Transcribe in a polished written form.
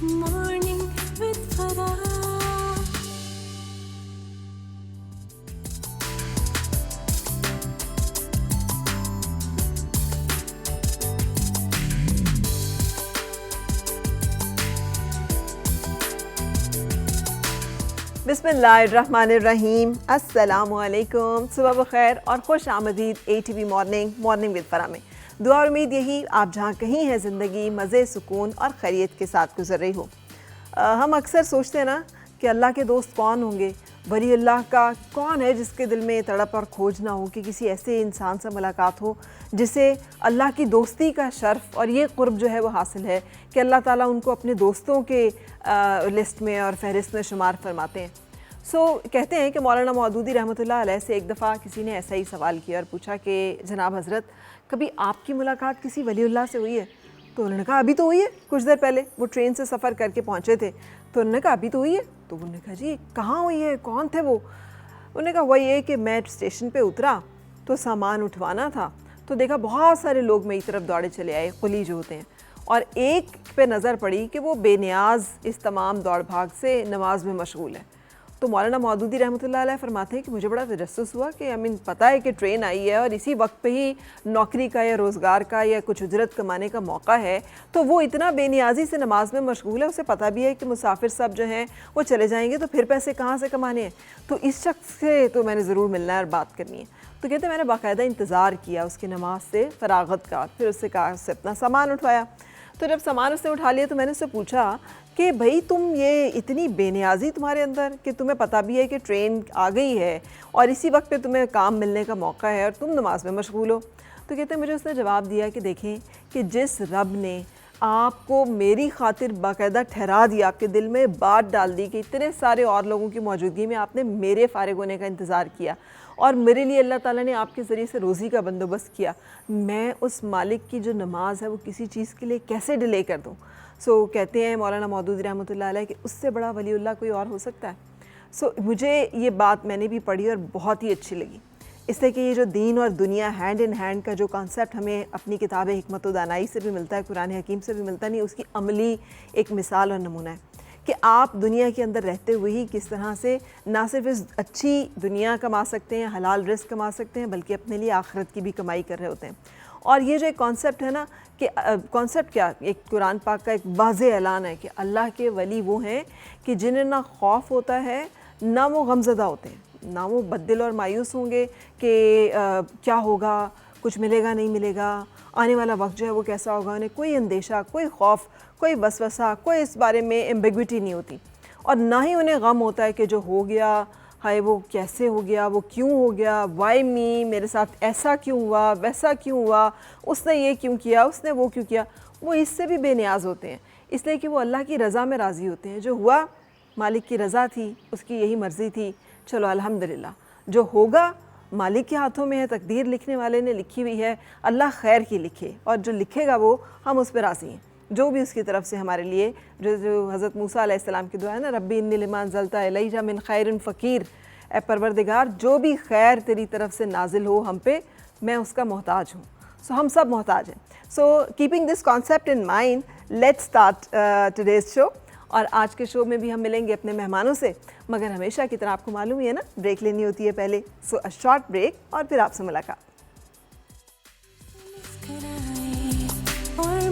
Morning with Farah. बिस्मिल्लाहिर्रहमानिर्रहीम, अस्सलामु अलैकुम, सुबह बखैर और खुश आमदीद ATV मॉर्निंग विद फरा में। दुआ और उम्मीद यही आप जहाँ कहीं हैं ज़िंदगी मज़े सुकून और खैरियत के साथ गुजर रही हो। हम अक्सर सोचते हैं ना कि अल्लाह के दोस्त कौन होंगे, वली अल्लाह का कौन है जिसके दिल में तड़प और खोज ना हो कि किसी ऐसे इंसान से मुलाकात हो जिसे अल्लाह की दोस्ती का शर्फ़ और ये क़ुर्ब जो है वो हासिल है कि अल्लाह ताला उनको अपने दोस्तों के लिस्ट में और फहरिस्त में शुमार फरमाते हैं। कहते हैं कि मौलाना मौदूदी रहमतुल्लाह अलैह से एक दफ़ा किसी ने ऐसा ही सवाल किया और पूछा कि जनाब हज़रत, कभी आपकी मुलाकात किसी वलीउल्लाह से हुई है? तो उन्होंने कहा अभी तो हुई है, कुछ देर पहले वो ट्रेन से सफ़र करके पहुँचे थे। तो उन्होंने कहा अभी तो हुई है? तो उन्होंने कहा जी कहाँ हुई है, कौन थे वो? उन्होंने कहा वही है कि मैं स्टेशन पे उतरा तो सामान उठवाना था, तो देखा बहुत सारे लोग मेरी तरफ दौड़े चले आए, कुली जो होते हैं, और एक पे नज़र पड़ी कि वो बेनियाज इस तमाम दौड़ भाग से नमाज में मशगूल है। तो मौलाना मौदूदी रहमतुल्लाह अलैह फरमाते हैं कि मुझे बड़ा तजस्सुस हुआ कि पता है कि ट्रेन आई है और इसी वक्त पे ही नौकरी का या रोज़गार का या कुछ उजरत कमाने का मौका है, तो वो इतना बेनियाजी से नमाज में मशगूल है, उसे पता भी है कि मुसाफिर सब जो हैं वो चले जाएंगे तो फिर पैसे कहाँ से कमाने हैं, तो इस शख्स से तो मैंने ज़रूर मिलना है और बात करनी है। तो कहते मैंने बाकायदा इंतज़ार किया उसकी नमाज से फ़रागत का, फिर उससे कहा उससे अपना सामान उठवाया। तो जब सामान उसने उठा लिया तो मैंने उससे पूछा कि भाई तुम ये इतनी बेनियाज़ी तुम्हारे अंदर कि तुम्हें पता भी है कि ट्रेन आ गई है और इसी वक्त पे तुम्हें काम मिलने का मौका है और तुम नमाज में मशगूल हो। तो कहते मुझे उसने जवाब दिया कि देखें कि जिस रब ने आपको मेरी खातिर बाकायदा ठहरा दिया, आपके दिल में बात डाल दी कि इतने सारे और लोगों की मौजूदगी में आपने मेरे फ़ारिग होने का इंतज़ार किया और मेरे लिए अल्लाह ताला ने आपके ज़रिए से रोज़ी का बंदोबस्त किया, मैं उस मालिक की जो नमाज है वो किसी चीज़ के लिए कैसे डिले कर दूँ। कहते हैं मौलाना मौदूदी रहमतुल्लाह अलैह कि उससे बड़ा वलीउल्लाह कोई और हो सकता है। मुझे ये बात मैंने भी पढ़ी और बहुत ही अच्छी लगी, इसलिए कि ये जो दीन और दुनिया हैंड इन हैंड का जो कॉन्सेप्ट हमें अपनी किताब हिकमत व दानाई से भी मिलता है, कुरान हकीम से भी मिलता नहीं, उसकी अमली एक मिसाल और नमूना है कि आप दुनिया के अंदर रहते हुए ही किस तरह से ना सिर्फ इस अच्छी दुनिया कमा सकते हैं, हलाल रिस्क कमा सकते हैं, बल्कि अपने लिए आखिरत की भी कमाई कर रहे होते हैं। और ये जो एक कॉन्सेप्ट है ना कि कॉन्सेप्ट क्या, एक कुरान पाक का एक वाज़ेह ऐलान है कि अल्लाह के वली वो हैं कि जिन्हें ना खौफ होता है ना वो गमज़दा होते हैं, ना वो बद्दिल और मायूस होंगे कि क्या होगा, कुछ मिलेगा नहीं मिलेगा, आने वाला वक्त जो है वो कैसा होगा, उन्हें कोई अंदेशा, कोई खौफ, कोई वसवसा, कोई इस बारे में एम्बिग्विटी नहीं होती। और ना ही उन्हें गम होता है कि जो हो गया हाय वो कैसे हो गया, वो क्यों हो गया, वाई मी, मेरे साथ ऐसा क्यों हुआ, वैसा क्यों हुआ, उसने ये क्यों किया, उसने वो क्यों किया। वो इससे भी बेनियाज होते हैं, इसलिए कि वो अल्लाह की रज़ा में राज़ी होते हैं। जो हुआ मालिक की रज़ा थी, उसकी यही मर्ज़ी थी, चलो अल्हम्दुलिल्लाह। जो होगा मालिक के हाथों में है, तकदीर लिखने वाले ने लिखी हुई है, अल्लाह खैर की लिखे और जो लिखेगा वो हम उस पर राज़ी हैं। जो भी उसकी तरफ से हमारे लिए जो हज़रत मूसा अलैहिस्सलाम की दुआ है ना, रब्बी इन्नी लिमा अंज़लता इलैया मिन खैरिन फ़कीर, ए परवरदिगार जो भी खैर तेरी तरफ से नाजिल हो हम पे, मैं उसका मोहताज हूँ। हम सब मोहताज हैं। Keeping this concept in mind, let's start today's show. और आज के शो में भी हम मिलेंगे अपने मेहमानों से, मगर हमेशा की तरह आपको मालूम ही है ना, ब्रेक लेनी होती है पहले। अ शॉर्ट ब्रेक और फिर आपसे मुलाकात। और